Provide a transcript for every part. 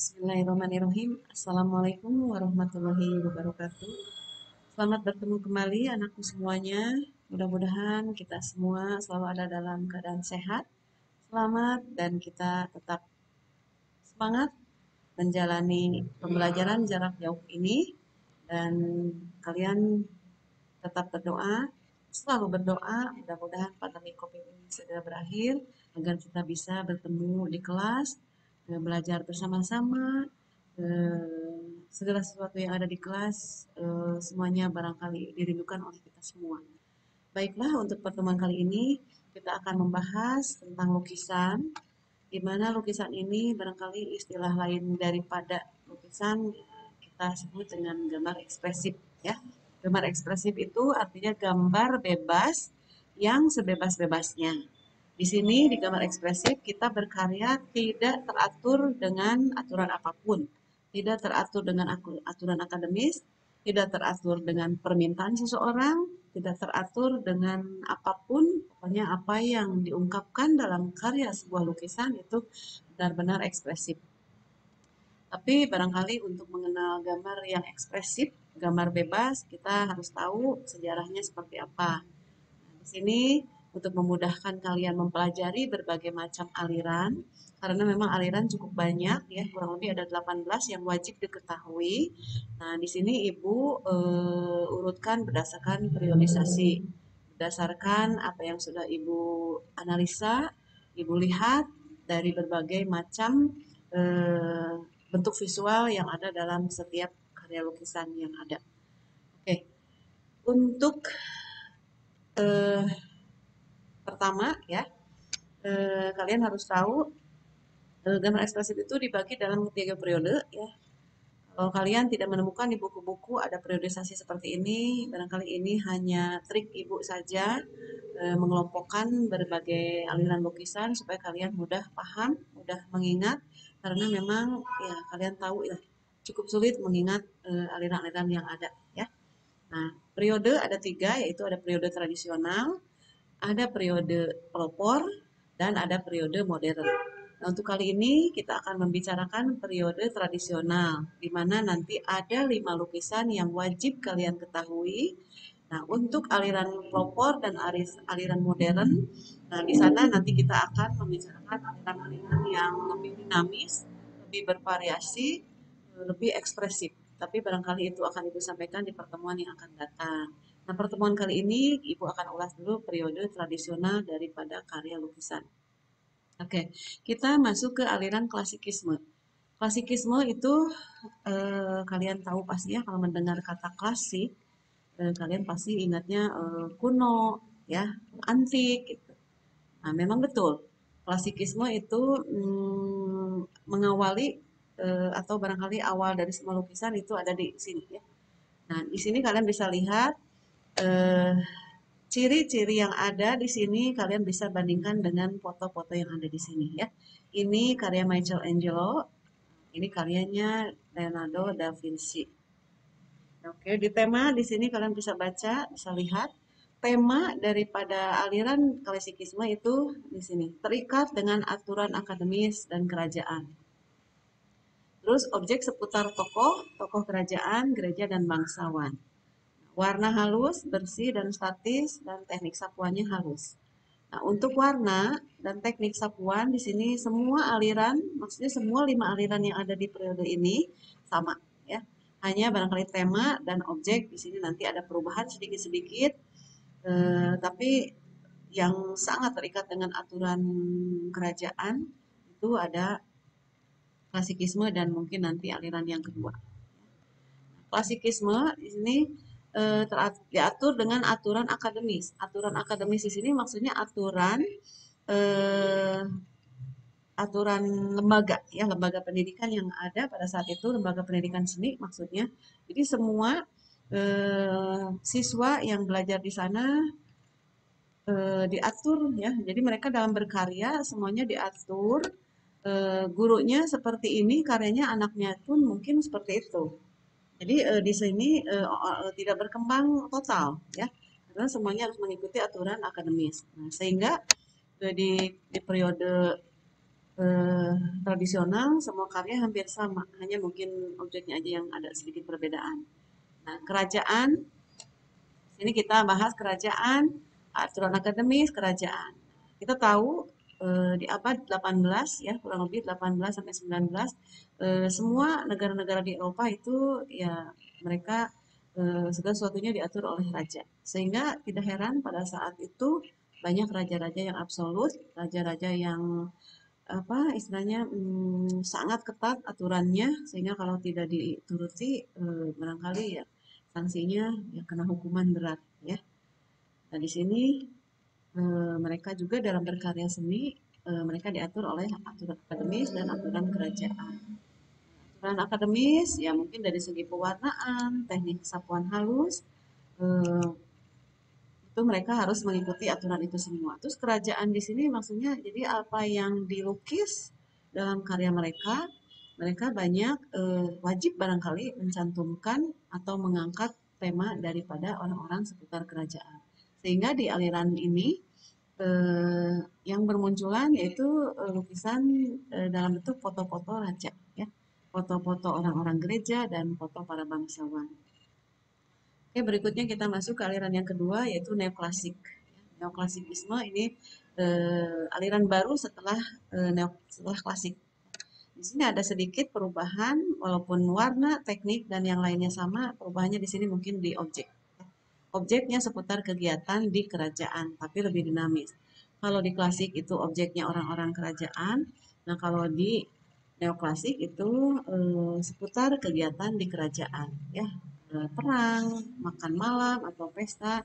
Bismillahirrahmanirrahim. Assalamualaikum warahmatullahi wabarakatuh. Selamat bertemu kembali anakku semuanya. Mudah-mudahan kita semua selalu ada dalam keadaan sehat, selamat, dan kita tetap semangat menjalani pembelajaran jarak jauh ini. Dan kalian tetap berdoa, selalu berdoa, mudah-mudahan pandemi COVID ini segera berakhir, agar kita bisa bertemu di kelas, belajar bersama-sama, segala sesuatu yang ada di kelas, semuanya barangkali dirindukan oleh kita semua. Baiklah, untuk pertemuan kali ini kita akan membahas tentang lukisan, di mana lukisan ini barangkali istilah lain daripada lukisan kita sebut dengan gambar ekspresif, ya. Gambar ekspresif itu artinya gambar bebas yang sebebas-bebasnya. Di sini di gambar ekspresif kita berkarya tidak teratur dengan aturan apapun, tidak teratur dengan aturan akademis, tidak teratur dengan permintaan seseorang, tidak teratur dengan apapun, pokoknya apa yang diungkapkan dalam karya sebuah lukisan itu benar-benar ekspresif. Tapi barangkali untuk mengenal gambar yang ekspresif, gambar bebas, kita harus tahu sejarahnya seperti apa. Nah, di sini untuk memudahkan kalian mempelajari berbagai macam aliran, karena memang aliran cukup banyak ya, kurang lebih ada 18 yang wajib diketahui. Nah, di sini Ibu urutkan berdasarkan periodisasi, berdasarkan apa yang sudah Ibu analisa, Ibu lihat dari berbagai macam eh, bentuk visual yang ada dalam setiap karya lukisan yang ada. Oke, untuk eh, pertama ya, kalian harus tahu gambar ekspresif itu dibagi dalam 3 periode ya. Kalau kalian tidak menemukan di buku-buku ada periodisasi seperti ini, barangkali ini hanya trik ibu saja mengelompokkan berbagai aliran lukisan supaya kalian mudah paham, mudah mengingat, karena memang ya kalian tahu ya cukup sulit mengingat aliran-aliran yang ada ya. Nah, periode ada 3, yaitu ada periode tradisional, ada periode pelopor, dan ada periode modern. Nah, untuk kali ini kita akan membicarakan periode tradisional, di mana nanti ada 5 lukisan yang wajib kalian ketahui. Nah, untuk aliran pelopor dan aliran modern, nah di sana nanti kita akan membicarakan aliran-aliran yang lebih dinamis, lebih bervariasi, lebih ekspresif. Tapi barangkali itu akan Ibu sampaikan di pertemuan yang akan datang. Nah, pertemuan kali ini Ibu akan ulas dulu periode tradisional daripada karya lukisan. Oke, kita masuk ke aliran klasikisme. Klasikisme itu kalian tahu pasti ya kalau mendengar kata klasik, kalian pasti ingatnya kuno, ya, antik. Gitu. Nah, memang betul. Klasikisme itu mengawali atau barangkali awal dari semua lukisan itu ada di sini ya. Nah, di sini kalian bisa lihat eh, ciri-ciri yang ada di sini kalian bisa bandingkan dengan foto-foto yang ada di sini ya. Ini karya Michelangelo, ini karyanya Leonardo da Vinci. Oke, di tema di sini kalian bisa baca, bisa lihat tema daripada aliran klasikisme itu di sini terikat dengan aturan akademis dan kerajaan. Terus objek seputar tokoh, tokoh kerajaan, gereja dan bangsawan. Warna halus, bersih dan statis dan teknik sapuannya halus. Nah, untuk warna dan teknik sapuan di sini semua aliran, maksudnya semua 5 aliran yang ada di periode ini sama ya. Hanya barangkali tema dan objek di sini nanti ada perubahan sedikit-sedikit, tapi yang sangat terikat dengan aturan kerajaan itu ada klasikisme dan mungkin nanti aliran yang kedua. Klasikisme di sini diatur dengan aturan akademis. Aturan akademis di sini maksudnya aturan eh, aturan lembaga ya, lembaga pendidikan yang ada pada saat itu, lembaga pendidikan seni maksudnya. Jadi semua siswa yang belajar di sana diatur ya. Jadi mereka dalam berkarya semuanya diatur. Gurunya seperti ini, karyanya anaknya pun mungkin seperti itu. Jadi di sini tidak berkembang total ya, karena semuanya harus mengikuti aturan akademis. Nah, sehingga di periode eh, tradisional, semua karya hampir sama, hanya mungkin objeknya aja yang ada sedikit perbedaan. Nah, kerajaan, sini kita bahas kerajaan, aturan akademis kerajaan. Kita tahu di abad 18 ya, kurang lebih 18 sampai 19, semua negara-negara di Eropa itu ya mereka segala sesuatunya diatur oleh raja. Sehingga tidak heran pada saat itu banyak raja-raja yang absolut, raja-raja yang apa istilahnya sangat ketat aturannya sehingga kalau tidak dituruti barangkali ya sanksinya ya kena hukuman berat ya. Nah, di sini mereka juga dalam berkarya seni mereka diatur oleh aturan akademis dan aturan kerajaan. Aturan akademis ya mungkin dari segi pewarnaan, teknik sapuan halus eh, itu mereka harus mengikuti aturan itu semua. Terus kerajaan di sini maksudnya jadi apa yang dilukis dalam karya mereka, mereka banyak wajib barangkali mencantumkan atau mengangkat tema daripada orang-orang seputar kerajaan. Sehingga di aliran ini yang bermunculan yaitu lukisan dalam bentuk foto-foto raja, ya, foto-foto orang-orang gereja dan foto para bangsawan. Oke, berikutnya kita masuk ke aliran yang kedua yaitu neoklasik. Neoklasikisme ini aliran baru setelah setelah klasik. Di sini ada sedikit perubahan, walaupun warna, teknik dan yang lainnya sama, perubahannya di sini mungkin di objek. Objeknya seputar kegiatan di kerajaan, tapi lebih dinamis. Kalau di klasik itu objeknya orang-orang kerajaan, nah kalau di neoklasik itu seputar kegiatan di kerajaan, ya perang, makan malam atau pesta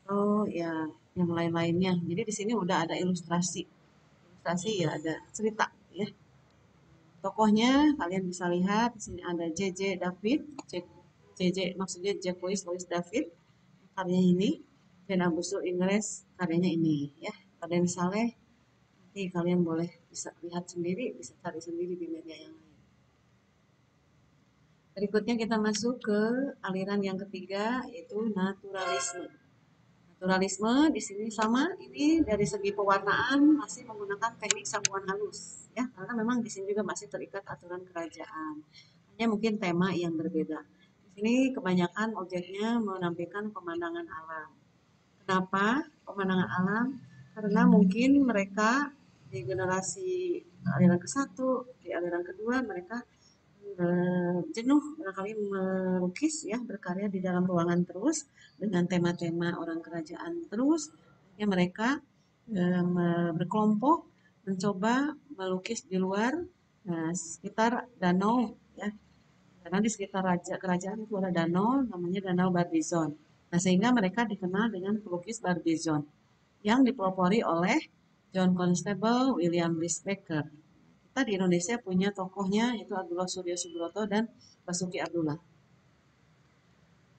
atau ya yang lain-lainnya. Jadi di sini udah ada ilustrasi, ilustrasi ya ada cerita, ya. Tokohnya kalian bisa lihat di sini ada JJ David, JJ maksudnya Jacques Louis David, karyanya ini, dan Agustus Ingres karyanya ini, ya. Pada misalnya nanti kalian boleh bisa lihat sendiri, bisa cari sendiri di media yang lain. Berikutnya kita masuk ke aliran yang ketiga yaitu naturalisme. Naturalisme di sini sama, ini dari segi pewarnaan masih menggunakan teknik sapuan halus, ya, karena memang di sini juga masih terikat aturan kerajaan. Hanya mungkin tema yang berbeda. Di sini kebanyakan objeknya menampilkan pemandangan alam. Kenapa pemandangan alam? Karena mungkin mereka di generasi aliran ke satu, di aliran kedua mereka jenuh barangkali melukis ya berkarya di dalam ruangan terus dengan tema-tema orang kerajaan terus ya mereka berkelompok mencoba melukis di luar sekitar danau ya karena di sekitar kerajaan itu ada danau namanya Danau Barbizon. Nah sehingga mereka dikenal dengan pelukis Barbizon yang dipelopori oleh John Constable, William Bliss Baker. Kita di Indonesia punya tokohnya yaitu Abdullah Suryo Subroto dan Basuki Abdullah.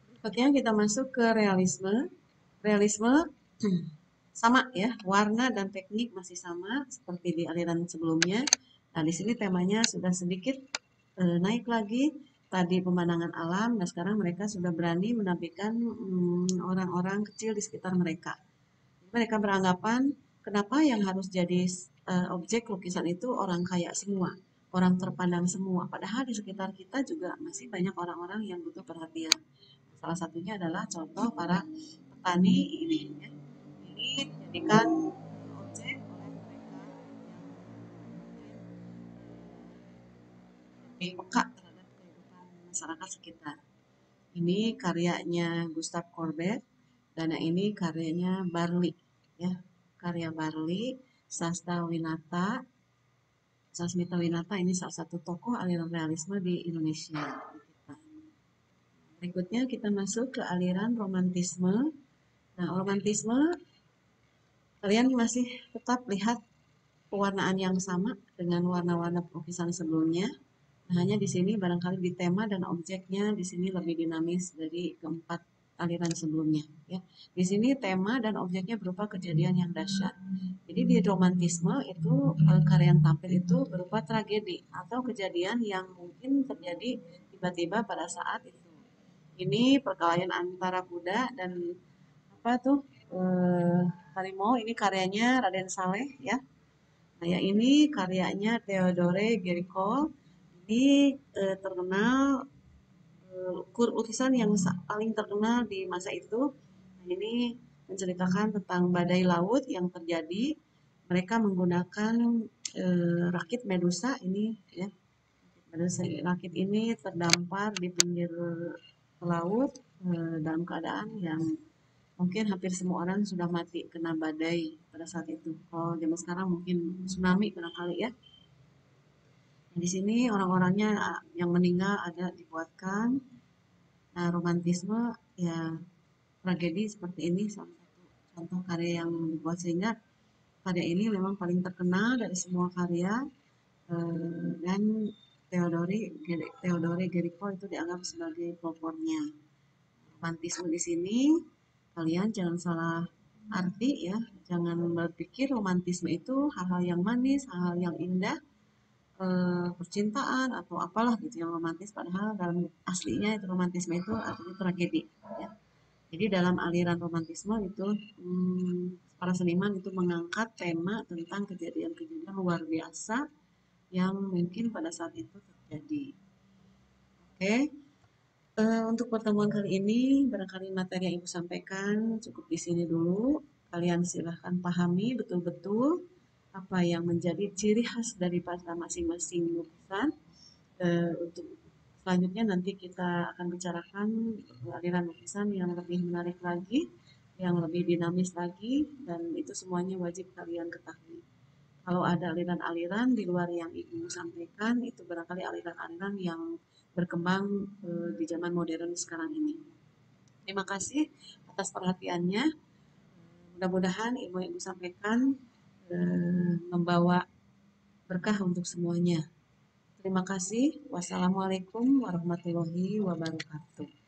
Berikutnya kita masuk ke realisme. Realisme sama ya, warna dan teknik masih sama seperti di aliran sebelumnya. Nah, di sini temanya sudah sedikit naik lagi. Tadi pemandangan alam, dan sekarang mereka sudah berani menampilkan orang-orang kecil di sekitar mereka. Mereka beranggapan, kenapa yang harus jadi objek lukisan itu orang kaya semua, orang terpandang semua. Padahal di sekitar kita juga masih banyak orang-orang yang butuh perhatian. Salah satunya adalah contoh para petani ini. Ya. Ini dijadikan objek oleh mereka yang lebih peka terhadap kehidupan masyarakat sekitar. Ini karyanya Gustav Courbet dan yang ini karyanya Barli. Ya, karya Barli, Sastra Winata, Sasmita Winata ini salah satu tokoh aliran realisme di Indonesia. Berikutnya kita masuk ke aliran romantisme. Nah, romantisme kalian masih tetap lihat pewarnaan yang sama dengan warna-warna lukisan sebelumnya. Nah, hanya di sini barangkali di tema dan objeknya di sini lebih dinamis dari keempat aliran sebelumnya. Ya, di sini tema dan objeknya berupa kejadian yang dahsyat. Jadi di romantisme itu karya yang tampil itu berupa tragedi atau kejadian yang mungkin terjadi tiba-tiba pada saat itu. Ini perkelahian antara kuda dan apa tuh harimau. Ini karyanya Raden Saleh ya. Karya ini karyanya Theodore Géricault. Ini terkenal lukisan yang paling terkenal di masa itu. Nah, ini menceritakan tentang badai laut yang terjadi. Mereka menggunakan rakit Medusa ini ya. Rakit ini terdampar di pinggir laut dalam keadaan yang mungkin hampir semua orang sudah mati kena badai pada saat itu. Kalau zaman sekarang mungkin tsunami barangkali ya. Di sini orang-orangnya yang meninggal ada dibuatkan. Nah, romantisme ya tragedi seperti ini salah satu contoh karya yang dibuat sehingga karya ini memang paling terkenal dari semua karya dan Theodore Géricault itu dianggap sebagai pelopornya. Romantisme di sini kalian jangan salah arti ya, jangan berpikir romantisme itu hal-hal yang manis, hal-hal yang indah, percintaan atau apalah gitu yang romantis padahal dalam aslinya itu romantisme itu artinya tragedi ya. Jadi dalam aliran romantisme itu para seniman itu mengangkat tema tentang kejadian-kejadian luar biasa yang mungkin pada saat itu terjadi. Oke, untuk pertemuan kali ini barangkali materi yang Ibu sampaikan cukup di sini dulu. Kalian silahkan pahami betul-betul apa yang menjadi ciri khas daripada masing-masing lukisan. Untuk selanjutnya nanti kita akan bicarakan aliran lukisan yang lebih menarik lagi, yang lebih dinamis lagi, dan itu semuanya wajib kalian ketahui. Kalau ada aliran-aliran di luar yang Ibu sampaikan, itu barangkali aliran-aliran yang berkembang di zaman modern sekarang ini. Terima kasih atas perhatiannya. Mudah-mudahan ilmu yang Ibu sampaikan membawa berkah untuk semuanya. Terima kasih. Wassalamualaikum warahmatullahi wabarakatuh.